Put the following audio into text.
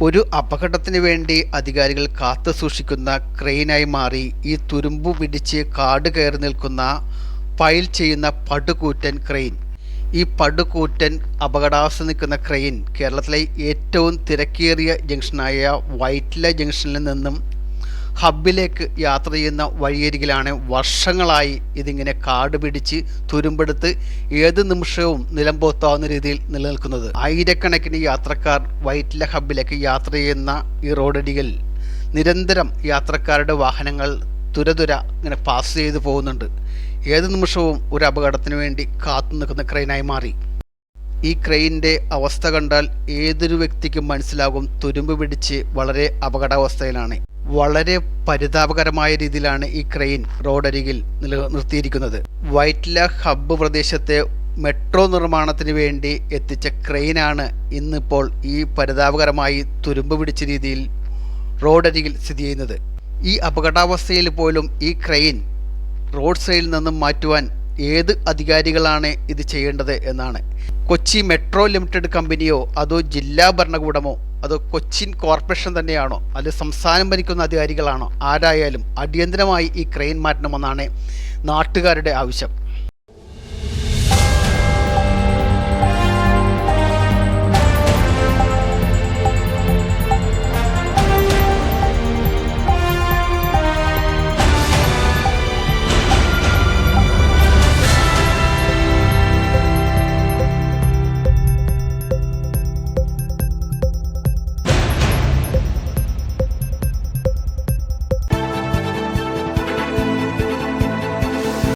ഒരു അപകടത്തിന് വേണ്ടി അധികാരികൾ കാത്തു സൂക്ഷിക്കുന്ന ക്രെയിനായി മാറി ഈ തുരുമ്പു പിടിച്ച് കാട് കയറി നിൽക്കുന്ന പൈൽ ചെയ്യുന്ന പടുകൂറ്റൻ ക്രെയിൻ. ഈ പടുകൂറ്റൻ അപകടാവസ്ഥ നിൽക്കുന്ന ക്രെയിൻ കേരളത്തിലെ ഏറ്റവും തിരക്കേറിയ ജംഗ്ഷനായ വൈറ്റില ജംഗ്ഷനിൽ നിന്നും ഹബ്ബിലേക്ക് യാത്ര ചെയ്യുന്ന വഴിയരികിലാണ് വർഷങ്ങളായി ഇതിങ്ങനെ കാട് പിടിച്ച് തുരുമ്പെടുത്ത് ഏത് നിമിഷവും നിലംപൊത്താവുന്ന രീതിയിൽ നിലനിൽക്കുന്നത്. ആയിരക്കണക്കിന് യാത്രക്കാർ വൈറ്റില ഹബ്ബിലേക്ക് യാത്ര ചെയ്യുന്ന ഈ റോഡരികിൽ നിരന്തരം യാത്രക്കാരുടെ വാഹനങ്ങൾ തുരതുര ഇങ്ങനെ പാസ് ചെയ്തു പോകുന്നുണ്ട്. ഏത് നിമിഷവും ഒരു അപകടത്തിന് വേണ്ടി കാത്തു നിൽക്കുന്ന ക്രെയിനായി മാറി. ഈ ക്രെയിനിൻ്റെ അവസ്ഥ കണ്ടാൽ ഏതൊരു വ്യക്തിക്കും മനസ്സിലാകും തുരുമ്പ് പിടിച്ച് വളരെ അപകടാവസ്ഥയിലാണ്. വളരെ പരിതാപകരമായ രീതിയിലാണ് ഈ ക്രെയിൻ റോഡരികിൽ നിർത്തിയിരിക്കുന്നത്. വൈറ്റില ഹബ്ബ് പ്രദേശത്തെ മെട്രോ നിർമ്മാണത്തിന് വേണ്ടി എത്തിച്ച ക്രെയിനാണ് ഇന്നിപ്പോൾ ഈ പരിതാപകരമായി തുരുമ്പ് പിടിച്ച രീതിയിൽ റോഡരികിൽ സ്ഥിതി ചെയ്യുന്നത്. ഈ അപകടാവസ്ഥയിൽ പോലും ഈ ക്രെയിൻ റോഡ് സൈഡിൽ നിന്നും മാറ്റുവാൻ ഏത് അധികാരികളാണ് ഇത് ചെയ്യേണ്ടത് എന്നാണ്. കൊച്ചി മെട്രോ ലിമിറ്റഡ് കമ്പനിയോ അതോ ജില്ലാ ഭരണകൂടമോ അതോ കൊച്ചിൻ കോർപ്പറേഷൻ തന്നെയാണോ അത് സംസ്ഥാനം ഭരിക്കുന്ന അധികാരികളാണോ, ആരായാലും അടിയന്തരമായി ഈ ക്രെയിൻ മാറ്റണമെന്നാണ് നാട്ടുകാരുടെ ആവശ്യം.